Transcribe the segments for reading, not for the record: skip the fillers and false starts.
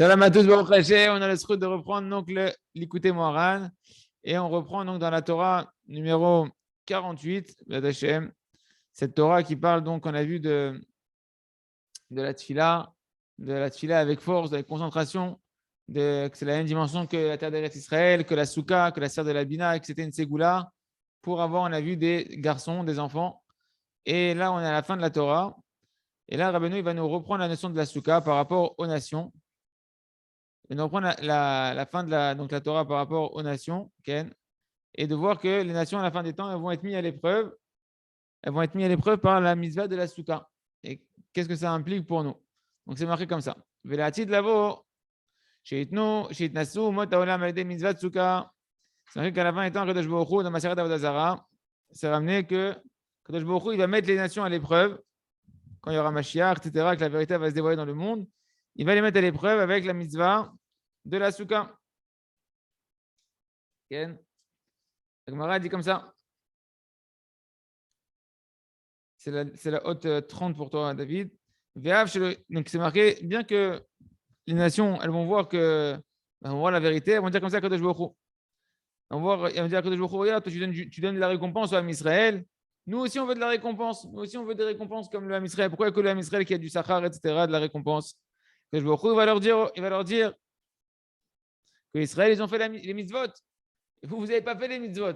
Shalom à tous, Baruch Hashem. On a le scrut de reprendre donc l'écouter Moharan. Et on reprend donc dans la Torah numéro 48, B'ezrat Hashem. Cette Torah qui parle donc, on a vu de la tfila avec force, avec concentration, que c'est la même dimension que la terre d'Eretz Israël, que la Souka, que la serre de la Bina, que c'était une Ségoula, pour avoir, on a vu des garçons, des enfants. Et là, on est à la fin de la Torah. Et là, Rabbeinu, il va nous reprendre la notion de la Souka par rapport aux nations. Il va nous reprendre la fin de donc la Torah par rapport aux nations, Ken, et de voir que les nations, à la fin des temps, elles vont être mises à l'épreuve. Elles vont être mises à l'épreuve par la mitzvah de la Souka. Et qu'est-ce que ça implique pour nous? Donc, c'est marqué comme ça. Velatit lavo, sheitnasu, mot haolam alede mitzvah Souka. C'est marqué qu'à la fin des temps, Kadosh Baruch Hu, dans Maseret Avodah Zarah, c'est ramené que Kadosh Baruch Hu, il va mettre les nations à l'épreuve quand il y aura Mashiach, etc., que la vérité va se dévoiler dans le monde. Il va les mettre à l'épreuve avec la mitzvah de la Souka. Ken. La Gemara dit comme ça. C'est la haute 30 pour toi, David. Donc c'est marqué, bien que les nations, elles vont voir la vérité, elles vont dire comme ça à Kadosh Baruch Hu. Elles vont dire à Kadosh Baruch Hu, regarde, toi, tu donnes de la récompense au Ham Israël. Nous aussi, on veut de la récompense. Nous aussi, on veut des récompenses comme le Ham Israël. Pourquoi il n'y a que le Ham Israël qui a du Sachar, etc., de la récompense? Kadosh Baruch Hu, il va leur dire que Israël, ils ont fait les mitzvot. Vous n'avez pas fait les mitzvot.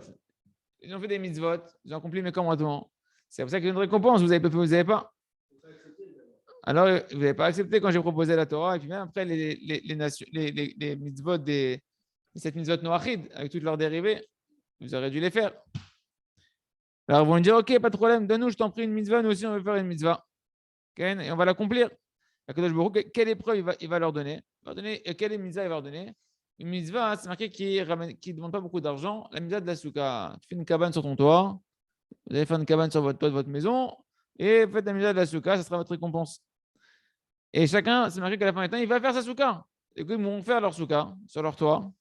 Ils ont fait des mitzvot. Ils ont accompli mes commandements. C'est pour ça qu'il y a une récompense. Vous n'avez pas. Alors, vous n'avez pas accepté quand j'ai proposé la Torah. Et puis même après, les mitzvot des 7 mitzvot noachid, avec toutes leurs dérivés, vous aurez dû les faire. Alors, ils vont dire, OK, pas de problème. Donne-nous, je t'en prie, une mitzvah. Nous aussi, on veut faire une mitzvah. Et on va l'accomplir. Quelle épreuve il va leur donner? Quelle mitzvah il va leur donner? Une mitzvah, c'est marqué qui ne demande pas beaucoup d'argent. La mitzvah de la souka. Tu fais une cabane sur ton toit. Vous allez faire une cabane sur votre toit de votre maison. Et faites la mitzvah de la souka. Ça sera votre récompense. Et chacun, c'est marqué qu'à la fin du temps, il va faire sa souka. Et ils vont faire leur souka sur leur toit.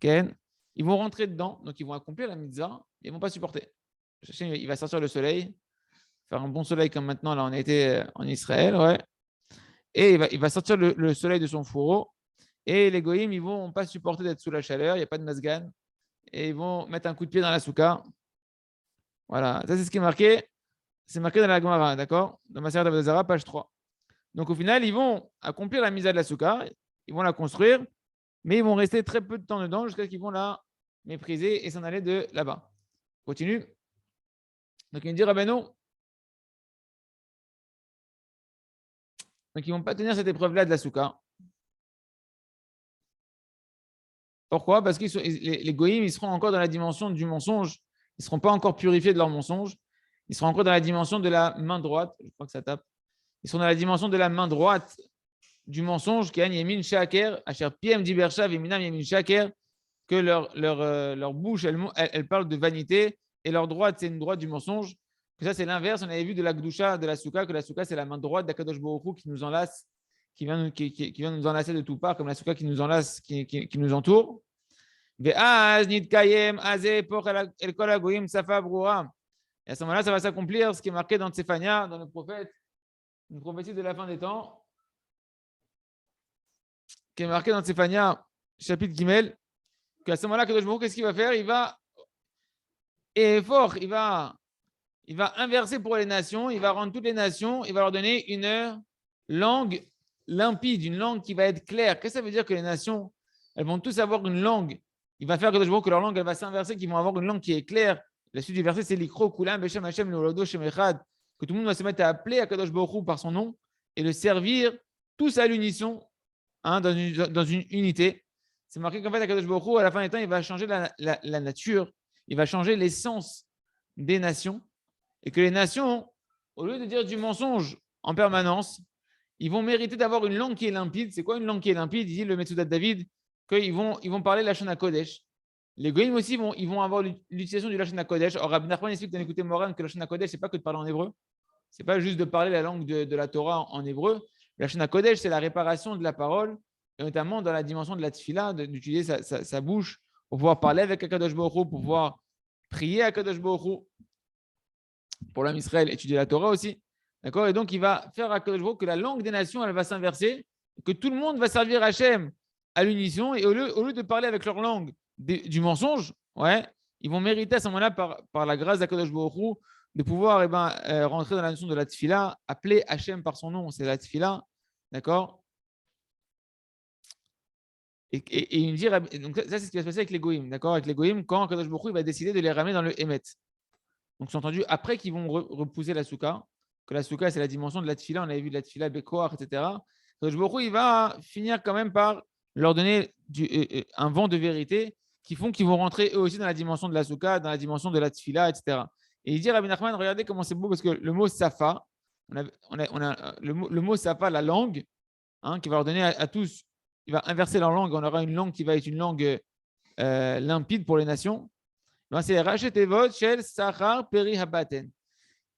Ils vont rentrer dedans. Donc, ils vont accomplir la mitzvah. Ils ne vont pas supporter. Il va sortir le soleil. Faire un bon soleil comme maintenant. Là, on a été en Israël. Ouais. Et il va sortir le soleil de son fourreau. Et les goïms, ils ne vont pas supporter d'être sous la chaleur, il n'y a pas de masgan. Et ils vont mettre un coup de pied dans la souka. Voilà, ça c'est ce qui est marqué. C'est marqué dans la Gemara, d'accord? Dans Maseret Avodah Zarah, page 3. Donc au final, ils vont accomplir la mitzvah de la souka, ils vont la construire, mais ils vont rester très peu de temps dedans jusqu'à ce qu'ils vont la mépriser et s'en aller de là-bas. Continue. Donc il me dit Rabbeinu. Donc ils ne vont pas tenir cette épreuve-là de la souka. Pourquoi? Parce que les goïms, ils seront encore dans la dimension du mensonge. Ils ne seront pas encore purifiés de leur mensonge. Ils seront encore dans la dimension de la main droite. Je crois que ça tape. Ils sont dans la dimension de la main droite du mensonge, qui est Yemin Shaker, Asher Piem Dibershav et Minam Yemin Shaker, que leur bouche, elle parle de vanité, et leur droite, c'est une droite du mensonge. Que ça, c'est l'inverse. On avait vu de la Gdusha, de la Souka, que la Souka, c'est la main droite d'Akadosh Baruch Hu qui nous enlace, qui vient nous enlacer de tout part, comme la Souka qui nous enlace, qui nous entoure. Et à ce moment-là, ça va s'accomplir ce qui est marqué dans Tsephania, dans le prophète, une prophétie de la fin des temps, qui est marqué dans Tsephania, chapitre Gimel, qu'à ce moment-là, Kadosh Baruch Hu, qu'est-ce qu'il va faire? Il va inverser pour les nations, il va rendre toutes les nations, il va leur donner une langue limpide, une langue qui va être claire. Qu'est-ce que ça veut dire que les nations, elles vont tous avoir une langue? Il va faire que leur langue, elle va s'inverser, qu'ils vont avoir une langue qui est claire. La suite du verset, c'est l'ikro kulam beshem Hashem leolado shem echad, que tout le monde va se mettre à appeler Akadosh Baruch Hu par son nom et le servir tous à l'unisson, dans une unité. C'est marqué qu'en fait, Akadosh Baruch Hu, à la fin des temps, il va changer la nature, il va changer l'essence des nations, et que les nations, au lieu de dire du mensonge en permanence, ils vont mériter d'avoir une langue qui est limpide. C'est quoi une langue qui est limpide? Il dit le Metsudat David qu'ils vont parler Lachon HaKodesh. Les goïms aussi ils vont avoir l'utilisation du Lachon HaKodesh. Or, Rabbi Nachman explique dans l'écouté Moran que Lachon HaKodesh, ce n'est pas que de parler en hébreu. Ce n'est pas juste de parler la langue de la Torah en hébreu. Lachon HaKodesh, c'est la réparation de la parole, et notamment dans la dimension de la tfila, d'utiliser sa bouche pour pouvoir parler avec Akadosh Baruch Hu, pour pouvoir prier à Akadosh Baruch Hu, pour l'homme Israël, étudier la Torah aussi. D'accord? Et donc, il va faire à Akadosh Baruch Hu que la langue des nations, elle va s'inverser, que tout le monde va servir Hachem à l'unisson, et au lieu de parler avec leur langue du mensonge, ouais, ils vont mériter à ce moment-là, par la grâce d'Akadosh Baruch Hu, de pouvoir rentrer dans la notion de la tfila, appeler Hachem par son nom, c'est la tfila, d'accord. Et il me dit, donc ça c'est ce qui va se passer avec les goïms, d'accord, avec les goïms, quand Akadosh Baruch Hu, il va décider de les ramener dans le Emet. Donc, c'est entendu, après qu'ils vont repousser la souka, que la souka, c'est la dimension de la tfila, on avait vu de la tfila, Bekoar, etc. Akadosh Baruch Hu, il va finir quand même par leur donner un vent de vérité qui font qu'ils vont rentrer eux aussi dans la dimension de la souka, dans la dimension de la tfila, etc. Et il dit, Rabbi Nachman, regardez comment c'est beau, parce que le mot safa, le mot safa, la langue, hein, qui va leur donner à tous, il va inverser leur langue, on aura une langue qui va être une langue limpide pour les nations. Ben, c'est Rachetevot Shel Sachar Peri Habaten.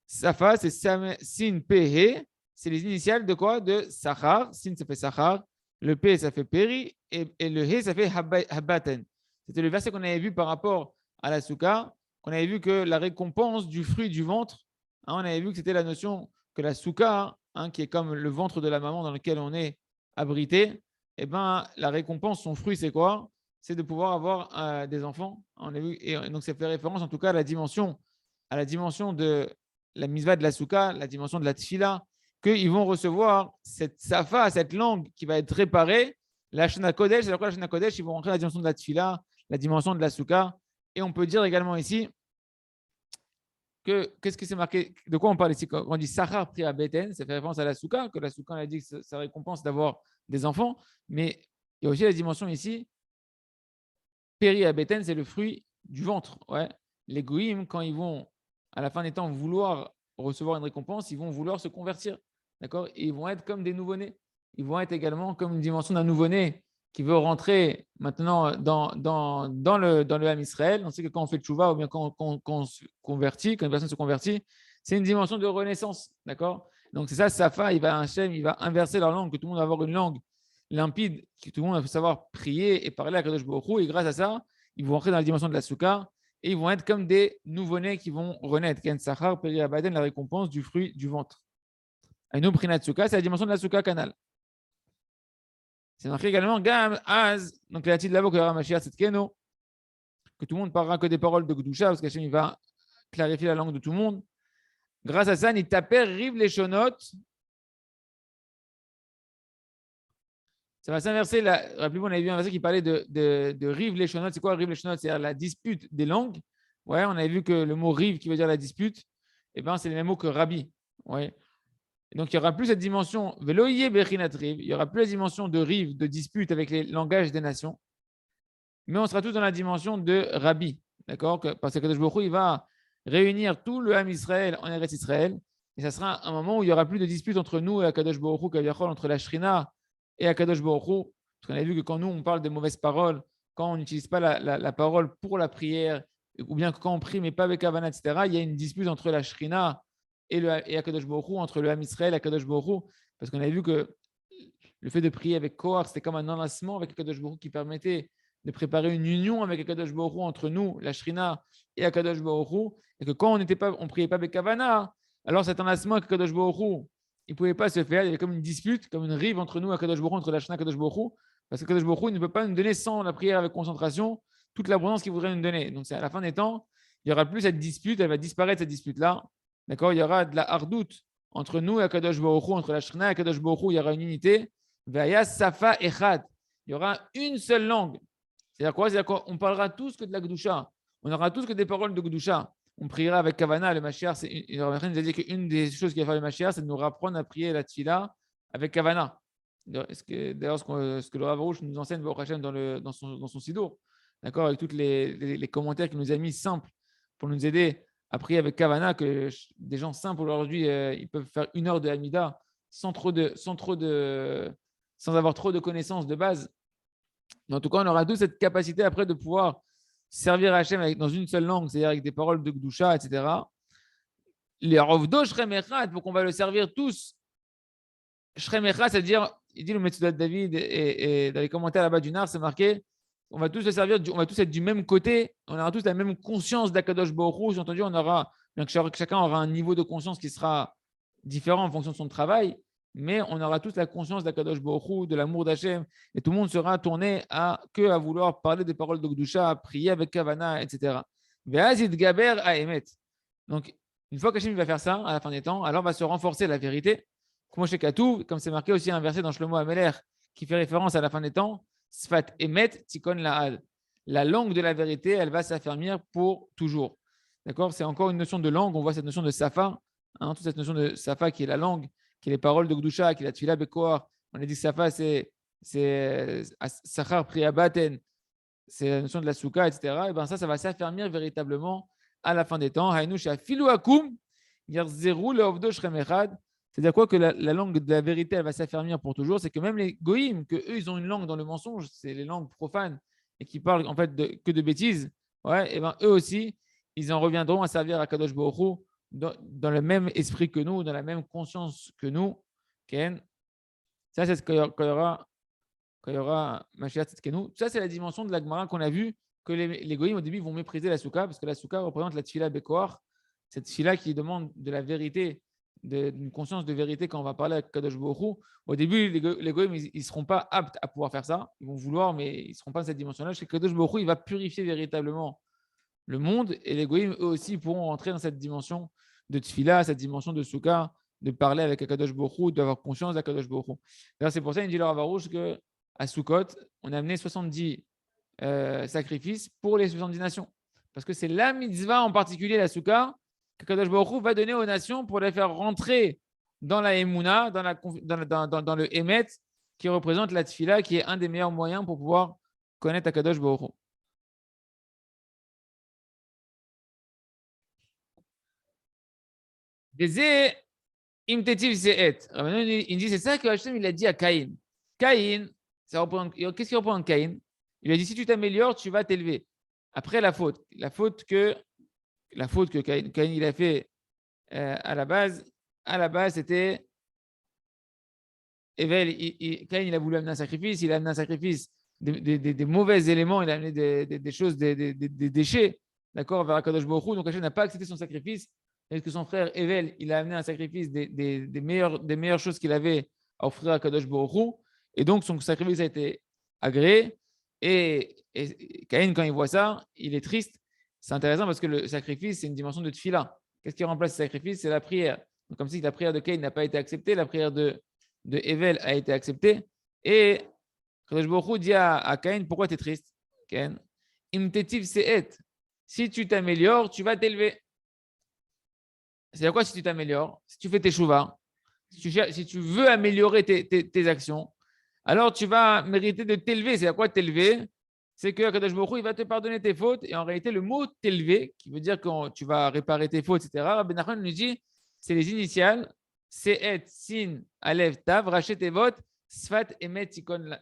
Safa, c'est Sin P He. C'est les initiales de quoi? De Sachar. Sin, ça fait Sachar. Le P, ça fait Peri. Et le He, ça fait Habaten. C'était le verset qu'on avait vu par rapport à la Souka. On avait vu que la récompense du fruit du ventre, hein, on avait vu que c'était la notion que la Souka, hein, qui est comme le ventre de la maman dans lequel on est abrité, et ben, la récompense, son fruit, c'est quoi? C'est de pouvoir avoir des enfants. On a vu, et donc, ça fait référence en tout cas à la dimension de la misva de la souka, la dimension de la tfila, qu'ils vont recevoir cette safa, cette langue qui va être réparée. La Shana Kodesh, c'est quoi la Shana Kodesh? Ils vont rentrer dans la dimension de la tfila, la dimension de la souka. Et on peut dire également ici que, qu'est-ce que c'est marqué? De quoi on parle ici? Quand on dit Sachar Pri Abeten, ça fait référence à la souka, que la souka, on a dit que ça récompense d'avoir des enfants. Mais il y a aussi la dimension ici. Péri Abeten, c'est le fruit du ventre. Ouais. Les goïms, quand ils vont, à la fin des temps, vouloir recevoir une récompense, ils vont vouloir se convertir. D'accord? Et ils vont être comme des nouveau-nés. Ils vont être également comme une dimension d'un nouveau-né qui veut rentrer maintenant dans le Ham Israël. On sait que quand on fait tchouva ou bien quand on se convertit, quand une personne se convertit, c'est une dimension de renaissance. D'accord? Donc c'est ça, Safa, il va inverser leur langue, que tout le monde va avoir une langue limpide, que tout le monde va savoir prier et parler à Kadosh Baruch Hu, et grâce à ça, ils vont entrer dans la dimension de la souka et ils vont être comme des nouveau-nés qui vont renaître. Ken Sachar, Peri Abaden, la récompense du fruit du ventre. Aïnou Prinat Souka, c'est la dimension de la souka canal. C'est marqué également Gam Az, donc la titre là-bas que Ramashiach Tzedkeno, que tout le monde parlera que des paroles de Gdusha, parce qu'Hachem il va clarifier la langue de tout le monde. Grâce à ça, Nitaper rive les shonotes. Ça va s'inverser. Rappelez-vous, on avait vu un verset qui parlait de rive les shonotes. C'est quoi rive les shonotes? C'est-à-dire la dispute des langues. Ouais, on avait vu que le mot rive qui veut dire la dispute, eh ben, c'est le même mot que rabbi. Ouais. Et donc, il n'y aura plus cette dimension veloye bechinat rive. Il n'y aura plus la dimension de rive, de dispute avec les langages des nations. Mais on sera tous dans la dimension de rabbi. D'accord? Parce que Kadosh Baruch Hu, il va réunir tout le Ham Israël en Eretz Israël. Et ça sera un moment où il n'y aura plus de dispute entre nous et Akadosh Baruch Hu, entre la Shrina et Akadosh Baruch Hu. Parce qu'on a vu que quand nous, on parle de mauvaises paroles, quand on n'utilise pas la parole pour la prière, ou bien quand on prie, mais pas avec Havana, etc., il y a une dispute entre la Shrina et Akadosh Baruch Hu, entre le Ham Israël et Akadosh Baruch Hu. Parce qu'on a vu que le fait de prier avec Kohar, c'était comme un enlacement avec Akadosh Baruch Hu qui permettait de préparer une union avec Akadosh Baruch Hu entre nous, la Shrina et Akadosh Baruch Hu, et que quand on ne priait pas avec Havana, alors cet enlacement avec Akadosh Baruch Hu, il ne pouvait pas se faire. Il y avait comme une dispute, comme une rive entre nous, Akadosh Baruch Hu, entre la Shrina et Akadosh Baruch Hu, parce que Akadosh Baruch Hu ne peut pas nous donner sans la prière avec concentration toute l'abondance qu'il voudrait nous donner. Donc c'est à la fin des temps, il n'y aura plus cette dispute, elle va disparaître cette dispute-là. D'accord? Il y aura de la hardoute entre nous et Akadosh Baruch Hu, entre la Shrina et Akadosh Baruch Hu, il y aura une unité. Vaya Safa Echad. Il y aura une seule langue. C'est-à-dire quoi? C'est-à-dire qu'on parlera tous que de la Gdusha. On aura tous que des paroles de Gdusha. On priera avec Kavana. Le Mashiach, il nous a dit qu'une des choses qu'il va faire le Mashiach, c'est de nous apprendre à prier la Tfila avec Kavana. D'ailleurs, ce que le Rav Rouch nous enseigne dans son Sidour, d'accord, avec tous les commentaires qu'il nous a mis simples pour nous aider à prier avec Kavana, que des gens simples aujourd'hui, ils peuvent faire 1 heure de Hamida sans avoir trop de connaissances de base. Mais en tout cas, on aura tous cette capacité après de pouvoir servir Hachem dans une seule langue, c'est-à-dire avec des paroles de Gdusha, etc. Les Rovdo Shrem Echad, pour qu'on va le servir tous. Shrem Echad, c'est-à-dire, il dit le Metzudat David, et dans les commentaires là-bas du Nar, c'est marqué, on va tous le servir, on va tous être du même côté, on aura tous la même conscience d'Akadosh Baruch Hu. J'ai entendu, chacun aura un niveau de conscience qui sera différent en fonction de son travail, mais on aura tous la conscience d'Akadosh Baruch Hu, de l'amour d'Hachem, et tout le monde sera tourné à vouloir parler des paroles de Gdusha, à prier avec Kavana, etc. Ve'azid Gaber Aemet. Donc, une fois qu'Hachem va faire ça à la fin des temps, alors va se renforcer la vérité. Comme c'est marqué aussi un verset dans Shlomo Ameler qui fait référence à la fin des temps, Sfat Emet Tikon Laad. La langue de la vérité, elle va s'affermir pour toujours. D'accord? C'est encore une notion de langue. On voit cette notion de Safa, toute cette notion de Safa qui est la langue, qui est les paroles de Gdusha, qui est la Tfila Bekoar. On a dit que Safa, c'est Sachar Priabaten, c'est la notion de la Souka, etc. Et bien ça va s'affermir véritablement à la fin des temps. C'est-à-dire quoi que la langue de la vérité, elle va s'affermir pour toujours. C'est que même les goïms, que eux, ils ont une langue dans le mensonge, c'est les langues profanes et qui parlent en fait que de bêtises. Ouais, et ben eux aussi, ils en reviendront à servir à Kadosh Baruch Hu dans le même esprit que nous, dans la même conscience que nous. Ken. Ça, c'est ce qu'il y aura Mashiach Tzidkenu. Ça, c'est la dimension de la Gemara qu'on a vu que les goïms au début vont mépriser la souka parce que la souka représente la tfila Bekoar, cette tfila qui demande de la vérité, d'une conscience de vérité quand on va parler à Kadosh Baruch Hu. Au début, les goïms, ils ne seront pas aptes à pouvoir faire ça. Ils vont vouloir, mais ils ne seront pas dans cette dimension-là. C'est que Kadosh Baruch Hu, il va purifier véritablement le monde et les goïms, eux aussi, pourront rentrer dans cette dimension de tfila, cette dimension de souka, de parler avec Akadosh Baruch Hu, d'avoir conscience d'Akadosh Baruch Hu. D'ailleurs, c'est pour ça, il dit le Rav Arush qu'à Sukkot, on a amené 70 sacrifices pour les 70 nations. Parce que c'est la mitzvah en particulier, la souka, que Kadosh Baruch Hu va donner aux nations pour les faire rentrer dans la Emouna, dans le Emet, qui représente la Tfila, qui est un des meilleurs moyens pour pouvoir connaître Akadosh Baruch Hu. Il dit c'est ça que Hachem il a dit à Caïn. Caïn, qu'est-ce qui représente Caïn? Il a dit si tu t'améliores, tu vas t'élever. Après la faute que Caïn il a fait à la base c'était Evel, Caïn il a voulu amener un sacrifice, il a amené un sacrifice des mauvais éléments, il a amené des choses, des déchets, d'accord, vers Akadosh Baruch Hu. Donc Hachem n'a pas accepté son sacrifice. Et que son frère Evel, il a amené un sacrifice des meilleures choses qu'il avait à offrir à Kadosh Baruch Hu. Et donc, son sacrifice a été agréé. Et Caïn, quand il voit ça, il est triste. C'est intéressant parce que le sacrifice, c'est une dimension de tfila. Qu'est-ce qui remplace le sacrifice? C'est la prière. Donc, comme si la prière de Caïn n'a pas été acceptée, la prière de Evel a été acceptée. Et Kadosh Baruch Hu dit à Caïn, pourquoi tu es triste? Caïn, imtetiv se'et. Si tu t'améliores, tu vas t'élever. C'est-à-dire quoi si tu t'améliores? Si tu fais tes chouvas, si tu veux améliorer tes actions, alors tu vas mériter de t'élever. C'est-à-dire quoi t'élever? C'est que Kadosh Baruch Hu, il va te pardonner tes fautes. Et en réalité, le mot t'élever, qui veut dire que tu vas réparer tes fautes, etc., Rabbi Nachman nous dit, c'est les initiales, Se'et, Sin, Alev, Tav, Rachet tes votes, Sfat, Emet, Tikon.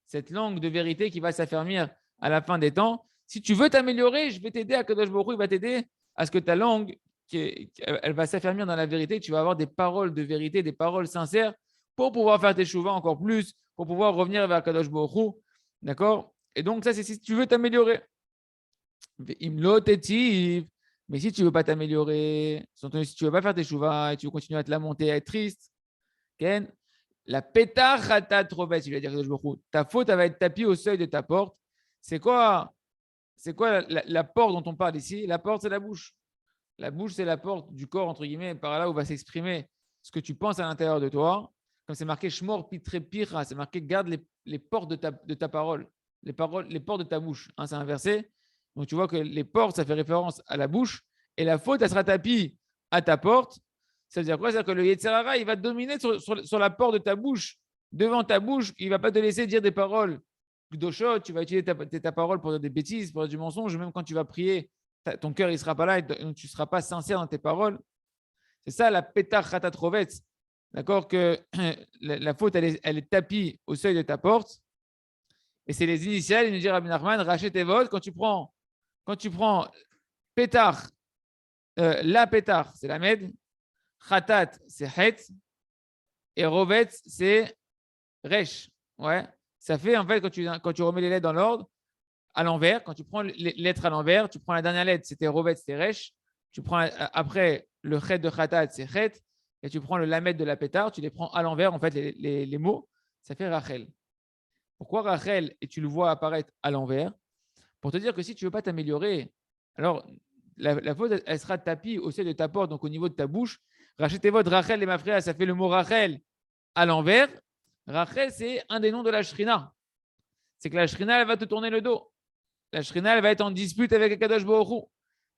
Cette langue de vérité qui va s'affermir à la fin des temps. Si tu veux t'améliorer, je vais t'aider à Kadosh Baruch Hu, il va t'aider à ce que ta langue elle va s'affermir dans la vérité, tu vas avoir des paroles de vérité, des paroles sincères pour pouvoir faire tes chouvas encore plus, pour pouvoir revenir vers Kadosh Baruch Hu. D'accord? Et donc, ça, c'est si tu veux t'améliorer. Mais si tu ne veux pas t'améliorer, si tu ne veux pas faire tes chouvas et tu veux continuer à te lamenter, à être triste, Ken, la pétard ratat trovet, il va dire Kadosh Baruch Hu. Ta faute, elle va être tapie au seuil de ta porte. C'est quoi la porte dont on parle ici? La porte, c'est la bouche. La bouche, c'est la porte du corps, entre guillemets, par là où va s'exprimer ce que tu penses à l'intérieur de toi. Comme c'est marqué Shmor Pitre Pira, c'est marqué garde les portes de ta parole, les portes de ta bouche. Hein, c'est un verset. Donc tu vois que les portes, ça fait référence à la bouche. Et la faute, elle sera tapie à ta porte. Ça veut dire quoi? C'est-à-dire que le Yetzirara, il va dominer sur la porte de ta bouche, devant ta bouche. Il ne va pas te laisser dire des paroles Gdoshot. Tu vas utiliser ta parole pour dire des bêtises, pour dire du mensonge. Même quand tu vas prier, ton cœur, il ne sera pas là et donc tu ne seras pas sincère dans tes paroles. C'est ça la pétard khatatrovetz. D'accord? Que la faute, elle est tapie au seuil de ta porte. Et c'est les initiales, il nous dit Rabbi Nachman, rachet tes votes. Quand tu prends pétard, la pétard, c'est la med. Khatat, c'est het. Et rovetz, c'est resh. Ouais. Ça fait, en fait, quand tu remets les lettres dans l'ordre, à l'envers, quand tu prends les lettres à l'envers, tu prends la dernière lettre, c'était rovet, c'était resh. Tu prends après le chet de khatat, c'est chet. et tu prends le lamed de la pétard, tu les prends à l'envers, en fait, les mots, ça fait Rachel. Pourquoi Rachel et tu le vois apparaître à l'envers? Pour te dire que si tu ne veux pas t'améliorer, alors la faute, elle sera tapie au seuil de ta porte, donc au niveau de ta bouche. Rachetez votre Rachel et ma frère, ça fait le mot Rachel à l'envers. Rachel, c'est un des noms de la Shrina. C'est que la Shrina, elle va te tourner le dos. La Shrina, elle va être en dispute avec Akadosh Baruch Hu.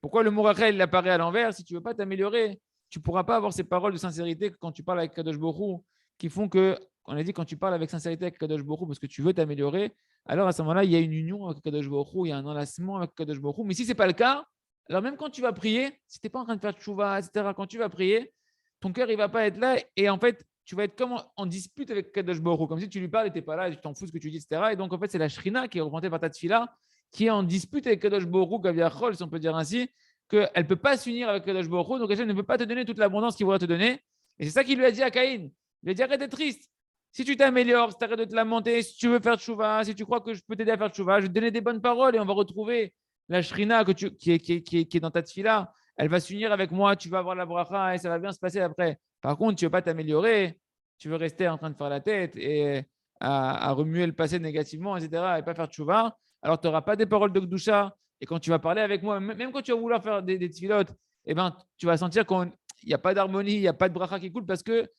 Pourquoi le mot Rachel, il apparaît à l'envers? Si tu ne veux pas t'améliorer, tu ne pourras pas avoir ces paroles de sincérité quand tu parles avec Akadosh Baruch Hu, qui font que, on a dit, quand tu parles avec sincérité avec Akadosh Baruch Hu, parce que tu veux t'améliorer, alors à ce moment-là, il y a une union avec Akadosh Baruch Hu, il y a un enlacement avec Akadosh Baruch Hu. Mais si ce n'est pas le cas, alors même quand tu vas prier, si tu n'es pas en train de faire tchouva, etc., quand tu vas prier, ton cœur, il ne va pas être là. Et en fait, tu vas être comme en dispute avec Kadosh Baruch Hu, comme si tu lui parles et tu n'es pas là, et tu t'en fous de ce que tu dis, etc. Et donc, en fait, c'est la Shrina qui est représentée par ta tefila, qui est en dispute avec Kadosh Baruch Hu, Kaviachol, si on peut dire ainsi, qu'elle ne peut pas s'unir avec Kadosh Baruch Hu, donc elle ne peut pas te donner toute l'abondance qu'il voudrait te donner. Et c'est ça qu'il lui a dit à Caïn. Il lui a dit arrête d'être triste. Si tu t'améliores, si tu arrêtes de te lamenter, si tu veux faire tchouva, si tu crois que je peux t'aider à faire tchouva, je vais te donner des bonnes paroles et on va retrouver la Shrina qui est dans ta tefila. Elle va s'unir avec moi, tu vas avoir la bracha et ça va bien se passer après. Par contre, tu ne veux pas t'améliorer, tu veux rester en train de faire la tête et à remuer le passé négativement, etc., et pas faire tchouva, alors tu n'auras pas des paroles de Gdusha. Et quand tu vas parler avec moi, même quand tu vas vouloir faire des tfilotes, eh ben, tu vas sentir qu'il n'y a pas d'harmonie, il n'y a pas de bracha qui coule parce que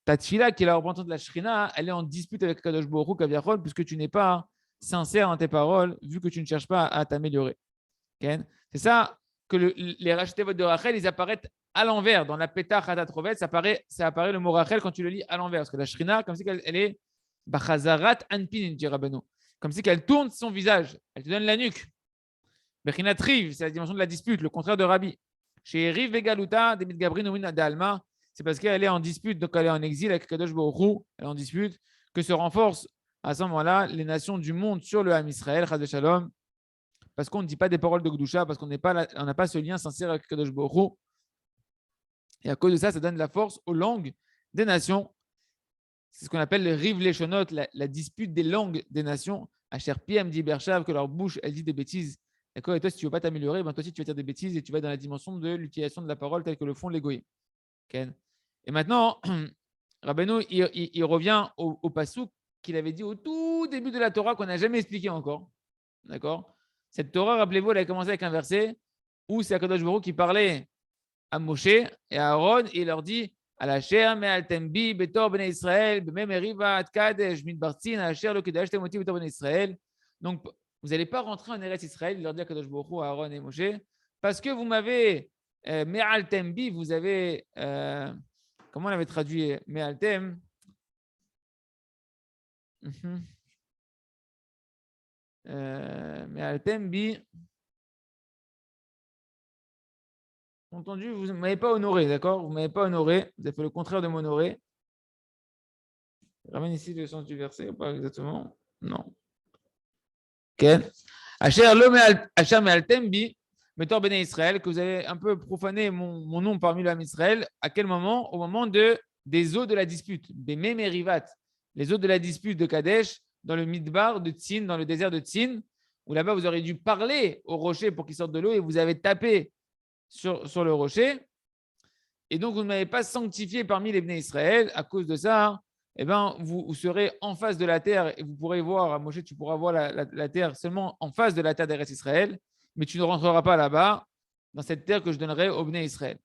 ta tfila, qui est la représentation de la Shrina, elle est en dispute avec Kadosh Baruch Hu, Kaviachol, puisque tu n'es pas sincère dans tes paroles, vu que tu ne cherches pas à t'améliorer. Okay? C'est ça que les rachetés votes de Rachel, ils apparaissent à l'envers. Dans la Pétah Khatatrovet, ça apparaît le mot Rachel quand tu le lis à l'envers. Parce que la Shrina, comme si elle est Bachazarat Anpin, dit Rabbeinu. Comme si elle tourne son visage. Elle te donne la nuque. Bechinat Riv, c'est la dimension de la dispute, le contraire de Rabbi. Chez Riv Vegaluta, Demit Gabrin, Oumin Dalma, c'est parce qu'elle est en dispute, donc elle est en exil avec Kadosh Baruch Hu, elle est en dispute, que se renforcent à ce moment-là les nations du monde sur le Ham Israël, Chaz Shalom, parce qu'on ne dit pas des paroles de Gdusha, parce qu'on n'a pas ce lien sincère avec Kadosh Baruch Hu. Et à cause de ça, ça donne de la force aux langues des nations. C'est ce qu'on appelle le riv leshonot, la dispute des langues des nations. Asher Piem dit Bershav, que leur bouche, elle dit des bêtises. D'accord. Et toi, si tu ne veux pas t'améliorer, ben toi aussi, tu vas dire des bêtises et tu vas dans la dimension de l'utilisation de la parole telle que le font les goyim. Okay. Et maintenant, Rabbeinu, il revient au passouk qu'il avait dit au tout début de la Torah qu'on n'a jamais expliqué encore. D'accord. Cette Torah, rappelez-vous, elle a commencé avec un verset où c'est Akadosh Baruch qui parlait à Moshe et à Aaron et il leur dit à la chair, mais al tembi, betor ben Israël, bemem eriva at kadesh, mitbartzin, à la chair, le kedash temoti, betor ben Israël. Donc, vous n'allez pas rentrer en Eretz Israël, il leur dit à Akadosh Baruch à Aaron et Moshe, parce que vous m'avez, me'al tembi, vous avez, comment on avait traduit me'al tem? Me'al tembi. Entendu, vous ne m'avez pas honoré, d'accord? Vous ne m'avez pas honoré, vous avez fait le contraire de m'honorer. Ramène ici le sens du verset, pas exactement. Non. Ok. Asher me'altembi, Metor Bene Israël, que vous avez un peu profané mon nom parmi l'âme Israël. À quel moment? Au moment des eaux de la dispute, Bemé Merivat, les eaux de la dispute de Kadesh, dans le Midbar de Tzin, dans le désert de Tzin, où là-bas vous aurez dû parler au rocher pour qu'il sorte de l'eau et vous avez tapé sur le rocher. Et donc, vous ne m'avez pas sanctifié parmi les Bnei Israël. À cause de ça, eh ben, vous serez en face de la terre et vous pourrez voir, Moshe, tu pourras voir la terre seulement en face de la terre d'Eretz Israël, mais tu ne rentreras pas là-bas, dans cette terre que je donnerai aux Bnei Israël.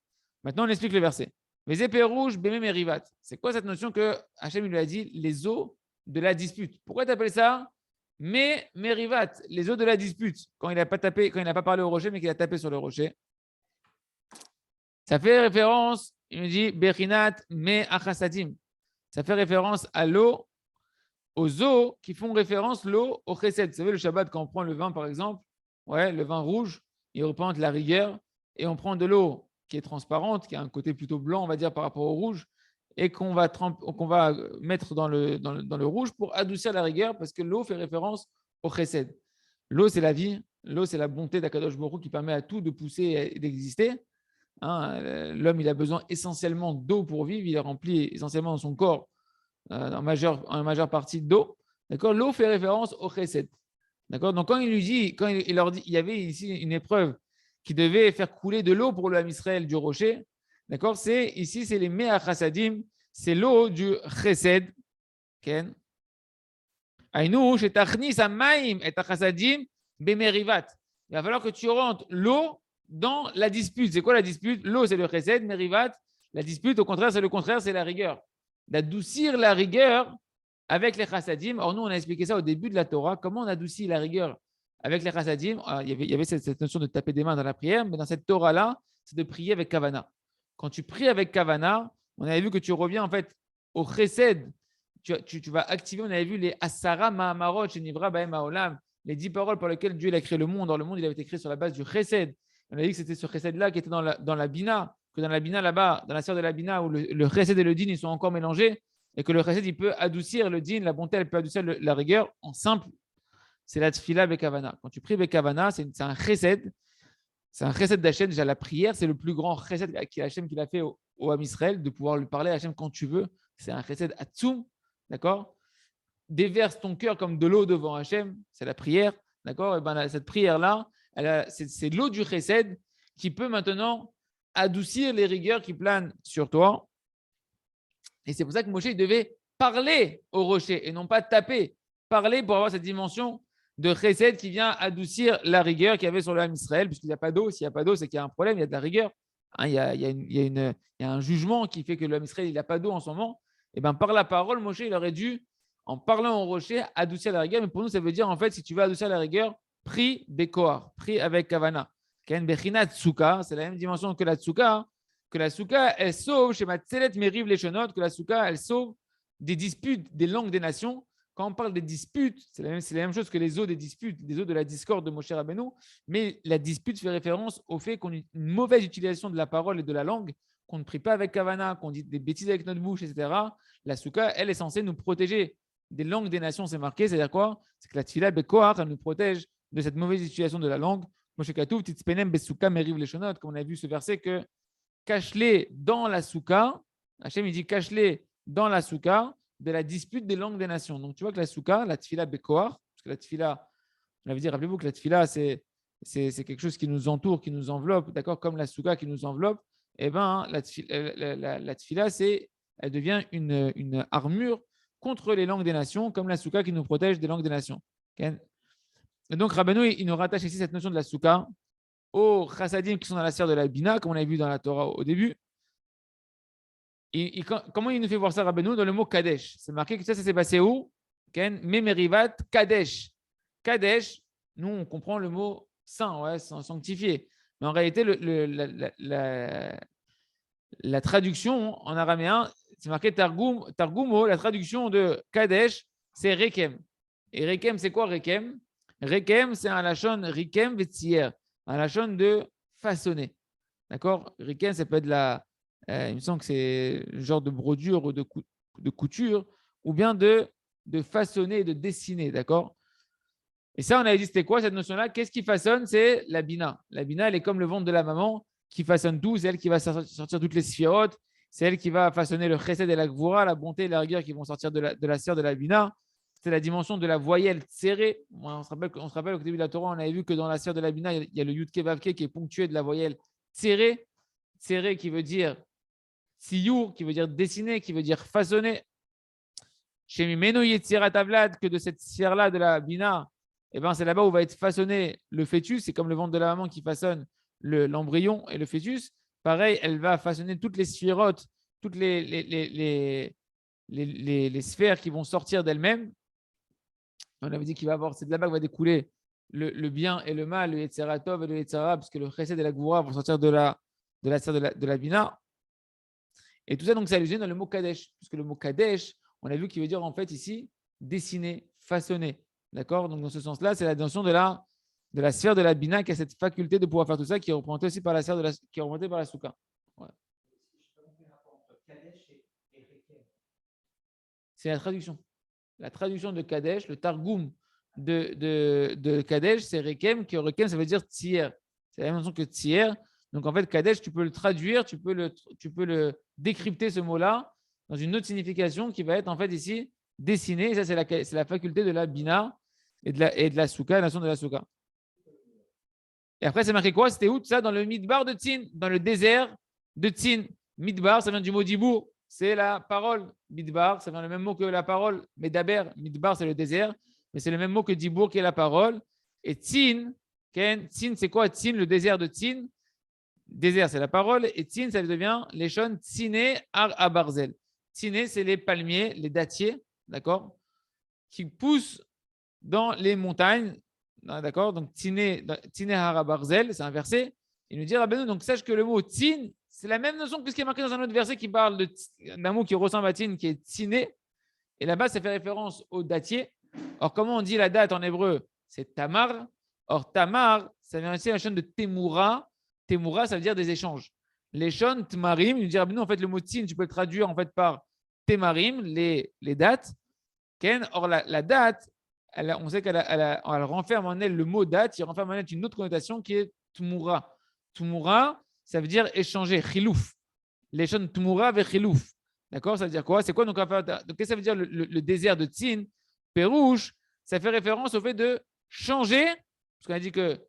Maintenant, on explique le verset. Les épées rouges, Bémé Merivat. C'est quoi cette notion que Hachem lui a dit, les eaux de la dispute? Pourquoi tu appelles ça Merivat, les eaux de la dispute, quand il n'a pas parlé au rocher, mais qu'il a tapé sur le rocher? Ça fait référence, il me dit, Bechinat me achasadim. Ça fait référence à l'eau, aux eaux qui font référence l'eau au chesed. Vous savez, le Shabbat, quand on prend le vin, par exemple, ouais, le vin rouge, il représente la rigueur, et on prend de l'eau qui est transparente, qui a un côté plutôt blanc, on va dire, par rapport au rouge, et qu'on va mettre dans le rouge pour adoucir la rigueur, parce que l'eau fait référence au chesed. L'eau, c'est la vie, l'eau, c'est la bonté d'Akadosh Baruch Hu qui permet à tout de pousser et d'exister. L'homme, il a besoin essentiellement d'eau pour vivre. Il est rempli essentiellement dans son corps en majeure partie d'eau. D'accord. L'eau fait référence au chesed. D'accord. Donc, quand il lui dit, il leur dit, il y avait ici une épreuve qui devait faire couler de l'eau pour le Ham Israël du rocher. D'accord? Ici, c'est les Mea Chassadim, c'est l'eau du Chesed. Ken. Aïnou, chez Tachnis, Amaim et Chassadim, Bemerivat. Il va falloir que tu rentres l'eau dans la dispute. C'est quoi la dispute? L'eau, c'est le Chesed, Merivat. La dispute, au contraire, c'est le contraire, c'est la rigueur. D'adoucir la rigueur avec les chassadim. Or, nous, on a expliqué ça au début de la Torah. Comment on adoucit la rigueur avec les chassadim? Il y avait cette notion de taper des mains dans la prière, mais dans cette Torah-là, c'est de prier avec kavana. Quand tu pries avec kavana, on avait vu que tu reviens en fait au chesed. Tu vas activer, on avait vu les asara ma'amarot chez Nivra ba'em ha'olam, les 10 paroles par lesquelles Dieu a créé le monde. Dans le monde, il avait été créé sur la base du chesed. On a dit que c'était ce chesed-là qui était dans la bina, que dans la bina là-bas, dans la sphère de la bina, où le chesed et le din, ils sont encore mélangés, et que le chesed, il peut adoucir le din, la bonté, elle peut adoucir la rigueur en simple. C'est la tfila bekavana. Quand tu pries bekavana, c'est un chesed. C'est un chesed d'Hachem. Déjà, la prière, c'est le plus grand chesed qu'Hachem qu'il a fait au Ham Israël, de pouvoir lui parler à Hachem quand tu veux. C'est un chesed atzum, d'accord? Déverse ton cœur comme de l'eau devant Hachem, c'est la prière, d'accord? Et ben, cette prière-là, c'est l'eau du chesed qui peut maintenant adoucir les rigueurs qui planent sur toi. Et c'est pour ça que Moshe devait parler au rocher et non pas taper. Parler pour avoir cette dimension de chesed qui vient adoucir la rigueur qu'il y avait sur le Ham Israël, puisqu'il n'y a pas d'eau. S'il n'y a pas d'eau, c'est qu'il y a un problème, il y a de la rigueur. Il y a un jugement qui fait que le Ham Israël, il n'a pas d'eau en ce moment. Et bien, par la parole, Moshe, il aurait dû, en parlant au rocher, adoucir la rigueur. Mais pour nous, ça veut dire, en fait, si tu veux adoucir la rigueur, prie Bekoar, prie avec Kavana. Ken Bechina Tsuka, c'est la même dimension que la Tsuka. Que la Souka, elle sauve, chez Matzelet Meriv Leshonot, que la Souka, elle sauve des disputes des langues des nations. Quand on parle des disputes, c'est la même chose que les eaux des disputes, les eaux de la discorde de Moshe Rabbeinu, mais la dispute fait référence au fait qu'on a une mauvaise utilisation de la parole et de la langue, qu'on ne prie pas avec Kavana, qu'on dit des bêtises avec notre bouche, etc. La Souka, elle est censée nous protéger des langues des nations, c'est marqué, c'est-à-dire quoi? C'est que la Tfila Bekoach, elle nous protège de cette mauvaise utilisation de la langue. Moshe Katouf, Titzpenem Besouka Meriv Leshonot, comme on a vu ce verset que cache-les dans la souka. Hachem, il dit cache-les dans la souka de la dispute des langues des nations. Donc, tu vois que la souka, la tfila bekoar, parce que la tfila, on avait dit, rappelez-vous que la tfila, c'est quelque chose qui nous entoure, qui nous enveloppe, d'accord, comme la souka qui nous enveloppe. Eh bien, la tfila, elle devient une armure contre les langues des nations, comme la souka qui nous protège des langues des nations. Okay. Et donc, Rabbeinu, il nous rattache ici cette notion de la souka aux chassadim qui sont dans la sphère de la bina, comme on a vu dans la Torah au début. Comment il nous fait voir ça, Rabbeinu? Dans le mot Kadesh. C'est marqué que ça s'est passé où? Memerivat Kadesh. Kadesh, nous, on comprend le mot saint, ouais, sanctifié. Mais en réalité, la traduction en araméen, c'est marqué Targumo, la traduction de Kadesh, c'est Rekem. Et Rekem, c'est quoi Rekem? Rekem, c'est un lachon Rikem Vetsier, un lachon de façonner. D'accord? Riken, ça peut être il me semble que c'est le genre de brodure ou de couture, ou bien de façonner, de dessiner. D'accord? Et ça, on avait dit, c'était quoi cette notion-là? Qu'est-ce qui façonne? C'est la bina. La bina, elle est comme le ventre de la maman qui façonne tout. C'est elle qui va sortir toutes les sphirotes. C'est elle qui va façonner le chesed et la gvura, la bonté et la rigueur qui vont sortir de la sphère de la bina. C'est la dimension de la voyelle serrée. On se rappelle qu'au début de la Torah, on avait vu que dans la sphère de la bina, il y a le yud kevavke qui est ponctué de la voyelle serrée. Serré qui veut dire siour, qui veut dire dessiner, qui veut dire façonner. Chez Mimeno Yetzira Tavlad, que de cette sphère-là de la bina, eh ben, c'est là-bas où va être façonné le fœtus. C'est comme le ventre de la maman qui façonne l'embryon et le fœtus. Pareil, elle va façonner toutes les sphirotes, toutes les sphères qui vont sortir d'elles-mêmes. On avait dit qu'il va avoir, c'est de là-bas que va découler le bien et le mal, le Yetzira Tov et le Yetzira, parce que le chesed et la gvura vont sortir de la sphère de la bina. Et tout ça, donc, c'est allusionné dans le mot Kadesh, puisque le mot Kadesh, on a vu qu'il veut dire en fait ici dessiner, façonner. D'accord? Donc, dans ce sens-là, c'est la notion de la sphère de la bina qui a cette faculté de pouvoir faire tout ça, qui est représentée aussi par la sphère qui est représentée par la souka. Ouais. C'est la traduction. La traduction de Kadesh, le Targum de Kadesh, c'est Rekem, qui Rekem, ça veut dire tiers. C'est la même chose que tiers. Donc, en fait, Kadesh, tu peux le traduire, tu peux le décrypter, ce mot-là, dans une autre signification qui va être, en fait, ici, dessiner. Et ça, c'est la faculté de la bina et de la souka, la nation de la souka. Et après, c'est marqué quoi? C'était où tout ça? Dans le midbar de Tzin, dans le désert de Tzin. Midbar, ça vient du mot Dibour, c'est la parole. Midbar, ça vient le même mot que la parole. Medaber, Midbar, c'est le désert, mais c'est le même mot que Dibour qui est la parole. Et Tzin, Tzin, c'est quoi Tzin, le désert de Tzin? Désert, c'est la parole. Et Tzin, ça devient les Shon Tzine Ar Abarzel. Tzine, c'est les palmiers, les dattiers, d'accord, qui poussent dans les montagnes. D'accord. Donc, Tzine Har Abarzel, c'est un verset. Il nous dit, Rabbeinu, donc sache que le mot Tzin, c'est la même notion que ce qui est marqué dans un autre verset qui parle d'un mot qui ressemble à Tzin, qui est Tzine. Et là-bas, ça fait référence au dattier. Or, comment on dit la date en hébreu? C'est Tamar. Or, Tamar, ça vient aussi à la chaîne de Temura. Temura, ça veut dire des échanges. Les shon Tmarim, il nous dit, Rabbeinu, en fait, le mot Tzin, tu peux le traduire en fait par Temarim, les dates. Or, la date, on sait qu'elle renferme en elle le mot date, il renferme en elle une autre connotation qui est Tmura. Tmura, ça veut dire échanger, chilouf. Les shon Tmura vers chilouf. D'accord. Ça veut dire quoi? C'est quoi donc, qu'est-ce que ça veut dire le désert de Tzin? Pérouche, ça fait référence au fait de changer, parce qu'on a dit que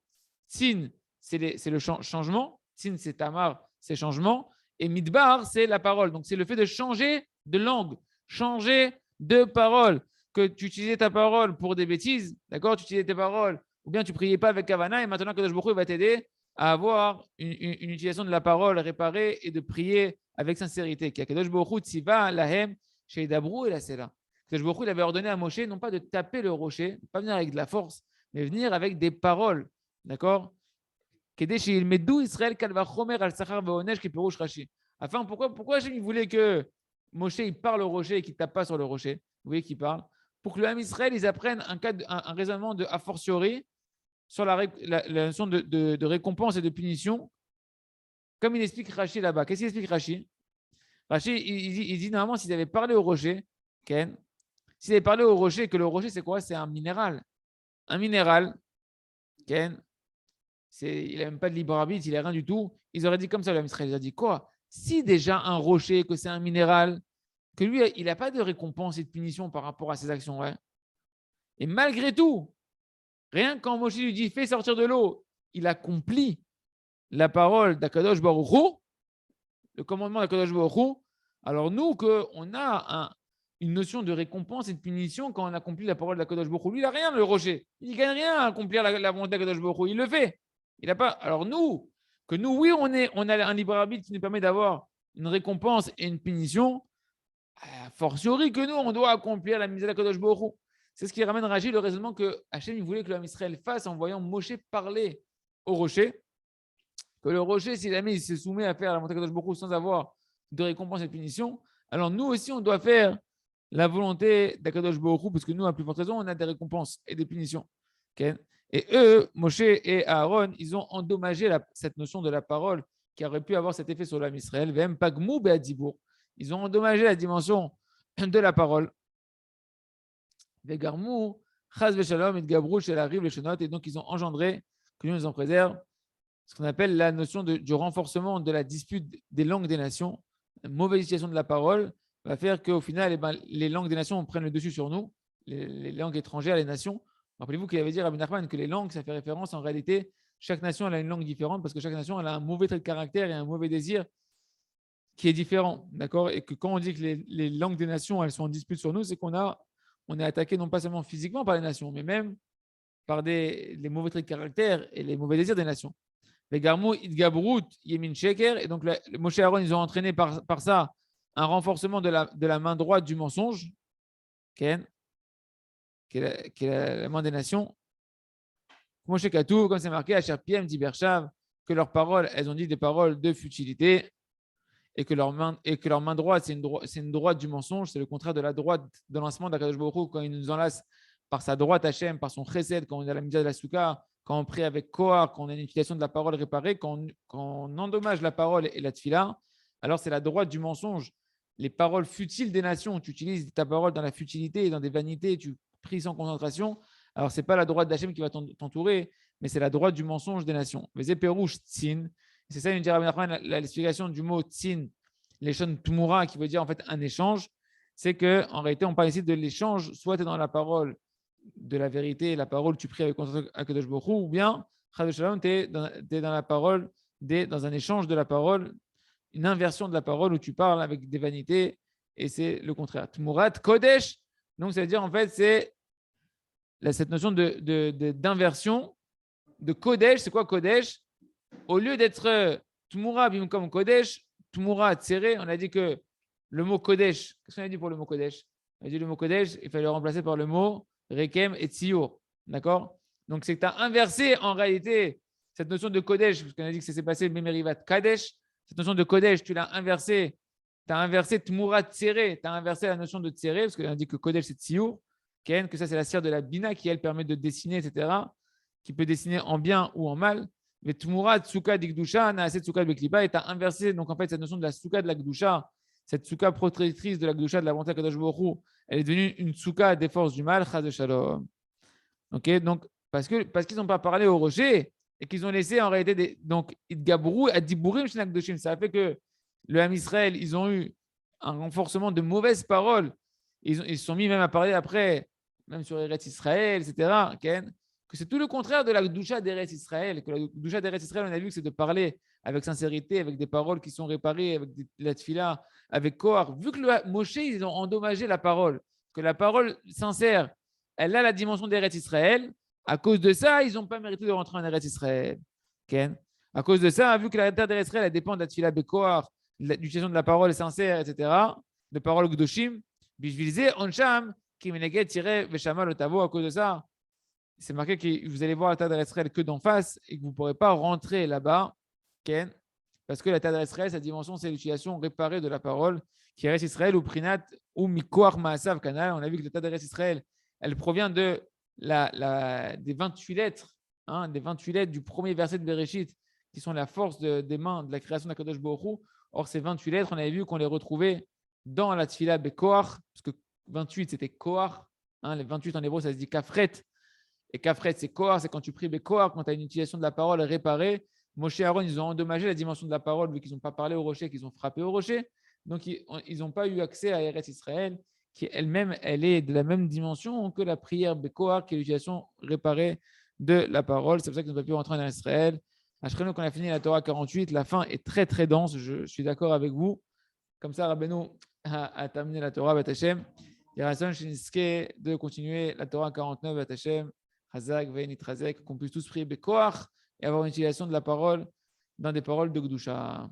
Tzin, c'est le changement. Tzin, c'est Tamar, c'est changement. Et Midbar, c'est la parole. Donc, c'est le fait de changer de langue, changer de parole. Que tu utilisais ta parole pour des bêtises, d'accord? Tu utilisais tes paroles, ou bien tu ne priais pas avec Kavana, et maintenant Kadosh Baruch Hu va t'aider à avoir une utilisation de la parole réparée et de prier avec sincérité. Kadosh Baruch Hu tziva lahem chez Dabrou et la Sela. Kadosh Baruch Hu, il avait ordonné à Moshe non pas de taper le rocher, pas venir avec de la force, mais venir avec des paroles, d'accord? Enfin, pourquoi Hachem voulait que Moshe il parle au rocher et qu'il ne tape pas sur le rocher? Vous voyez qu'il parle. Pour que le Ham Israël, ils apprennent un raisonnement de a fortiori sur la notion de récompense et de punition, comme il explique Rashi là-bas. Qu'est-ce qu'il explique Rashi? Rashi, il dit normalement, s'ils avaient parlé au rocher, Ken, s'ils avaient parlé au rocher, que le rocher, c'est quoi? C'est un minéral. Un minéral, Ken, il n'a même pas de libre arbitre, il n'a rien du tout. Ils auraient dit comme ça, le Ham Israël. Ils auraient dit quoi? Si déjà un rocher, que c'est un minéral, que lui, il n'a pas de récompense et de punition par rapport à ses actions. Ouais. Et malgré tout, rien quand Moshe lui dit fais sortir de l'eau, il accomplit la parole d'Akadosh Baruch Hu, le commandement d'Akadosh Baruch Hu. Alors nous, qu'on a une notion de récompense et de punition quand on accomplit la parole d'Akadosh Baruch Hu. Lui, il n'a rien, le rocher. Il ne gagne rien à accomplir la volonté d'Akadosh Baruch Hu. Il le fait. Il n'a pas. Alors nous, oui, on a un libre arbitre qui nous permet d'avoir une récompense et une punition. A fortiori que nous, on doit accomplir la mise à la Kadosh Baruch Hu. C'est ce qui ramène Rashi le raisonnement que Hachem voulait que l'homme Israël fasse en voyant Moshe parler au rocher. Que le rocher, si jamais il se soumet à faire la montée de Kadosh Baruch Hu sans avoir de récompense et de punition, alors nous aussi, on doit faire la volonté d'Akadosh Baruch Hu, parce que nous, à plus forte raison, on a des récompenses et des punitions. Okay? Et eux, Moshe et Aaron, ils ont endommagé cette notion de la parole qui aurait pu avoir cet effet sur l'homme Israël. Vem pagmou be'adibour. Ils ont endommagé la dimension de la parole. Et donc ils ont engendré, que Dieu nous en préserve, ce qu'on appelle la notion du renforcement de la dispute des langues des nations. Une mauvaise utilisation de la parole va faire qu'au final, les langues des nations prennent le dessus sur nous, les langues étrangères, les nations. Rappelez-vous qu'il avait dit Rabbi Nachman que les langues, ça fait référence en réalité, chaque nation elle a une langue différente parce que chaque nation elle a un mauvais trait de caractère et un mauvais désir qui est différent, d'accord? Et que quand on dit que les langues des nations, elles sont en dispute sur nous, c'est qu'on est attaqué non pas seulement physiquement par les nations, mais même par les mauvais traits de caractère et les mauvais désirs des nations. Les Garmou, Idgabrut, Yemin Sheker, et donc Moshe et Aaron, ils ont entraîné par ça un renforcement de la main droite du mensonge, Ken, qui est la main des nations. Moshe Katou, comme c'est marqué, Asher Piem, Dibershav, que leurs paroles, elles ont dit des paroles de futilité. Et que leur main droite, c'est une droite du mensonge, c'est le contraire de la droite de lancement d'Akadosh Baruch Hu, quand il nous enlace par sa droite Hachem, par son chesed, quand on est à la mitzvah de la souka, quand on prie avec Kohar, quand on a une utilisation de la parole réparée, quand on endommage la parole et la tfila, alors c'est la droite du mensonge. Les paroles futiles des nations, tu utilises ta parole dans la futilité et dans des vanités, tu pries sans concentration, alors ce n'est pas la droite d'Hachem qui va t'entourer, mais c'est la droite du mensonge des nations. C'est ça, il nous dit l'explication du mot tzin, l'échange tumura, qui veut dire en fait un échange. C'est qu'en réalité, on parle ici de l'échange, soit tu es dans la parole de la vérité, la parole tu pries avec Akadosh Baruch Hu, ou bien tu es dans la parole, dans un échange de la parole une inversion de la parole où tu parles avec des vanités et c'est le contraire. Tmurat Kodesh, donc ça veut dire en fait, c'est cette notion d'inversion de Kodesh. C'est quoi Kodesh? Au lieu d'être Tmura comme Kodesh, Tmura Tsere, on a dit que le mot Kodesh, qu'est-ce qu'on a dit pour le mot Kodesh? On a dit le mot Kodesh, il fallait le remplacer par le mot Rekem et Tziyur. D'accord? Donc c'est que tu as inversé en réalité cette notion de Kodesh, parce qu'on a dit que ça s'est passé le Memerivat Kadesh. Cette notion de Kodesh, tu l'as inversé. Tu as inversé Tmura Tsere, tu as inversé la notion de Tsere, parce qu'on a dit que Kodesh c'est Tziyur, que ça c'est la cire de la Bina qui elle permet de dessiner, etc., qui peut dessiner en bien ou en mal. Mais Tmura, Tsuka d'Ikdusha, Naase Tsuka de Beklipa, et tu as inversé donc en fait cette notion de la Tsuka de la Gdusha, cette Tsuka protectrice de la Gdusha, de la bonté de Kadosh Baruch Hu, elle est devenue une Tsuka des forces du mal, Chaz de Shalom. Ok, donc parce qu'ils n'ont pas parlé au rocher et qu'ils ont laissé en réalité donc Idgabourou, Adiburim, Shnakdoshim, ça a fait que le Ham Israël, ils ont eu un renforcement de mauvaises paroles. Ils se sont mis même à parler après, même sur Eretz Israël, etc. Okay, que c'est tout le contraire de la Gdusha d'Eretz Israël. Que la Gdusha d'Eretz Israël, on a vu que c'est de parler avec sincérité, avec des paroles qui sont réparées, avec la tfila, avec Kohar. Vu que le Moshe, ils ont endommagé la parole, que la parole sincère, elle a la dimension d'Eretz Israël. À cause de ça, ils n'ont pas mérité de rentrer en Eretz Israël. Okay. À cause de ça, vu que la terre d'Eretz Israël, elle dépend de la tfila Bekoar, de l'utilisation de la parole sincère, etc., de parole Gdoshim, Bishvilze, Onsham, Kimeneget, Tire, Veshama, Lotavo, à cause de ça, c'est marqué que vous allez voir la terre d'Israël que d'en face et que vous ne pourrez pas rentrer là-bas. Okay, parce que la terre d'Israël, sa dimension, c'est l'utilisation réparée de la parole qui reste Israël ou Prinat ou Mikoar Maasav Kanal. On a vu que la terre d'Israël, elle provient des 28 lettres, des 28 lettres du premier verset de Bereshit, qui sont la force des mains de la création d'Akadosh Baruch Hu. Or, ces 28 lettres, on avait vu qu'on les retrouvait dans la Tfila Bekoar, parce que 28, c'était Koar. Les 28 en hébreu, ça se dit Kafret. Et Kafret, c'est Kohar, c'est quand tu pries Bekoar, quand tu as une utilisation de la parole réparée. Moshe et Aaron, ils ont endommagé la dimension de la parole vu qu'ils n'ont pas parlé au rocher, qu'ils ont frappé au rocher. Donc, ils n'ont pas eu accès à Eretz Israël, qui elle-même, elle est de la même dimension que la prière Bekoar, qui est l'utilisation réparée de la parole. C'est pour ça qu'ils n'ont pas pu rentrer en Israël. Ashkenu, quand on a fini la Torah 48, la fin est très, très dense. Je suis d'accord avec vous. Comme ça, Rabbeinu a terminé la Torah, Bat Hashem. Il y a raison de continuer la Torah 49, Bat Hashem. Hazak, Venit Hazak, qu'on puisse tous prier Bekoach et avoir une utilisation de la parole dans des paroles de Gdusha.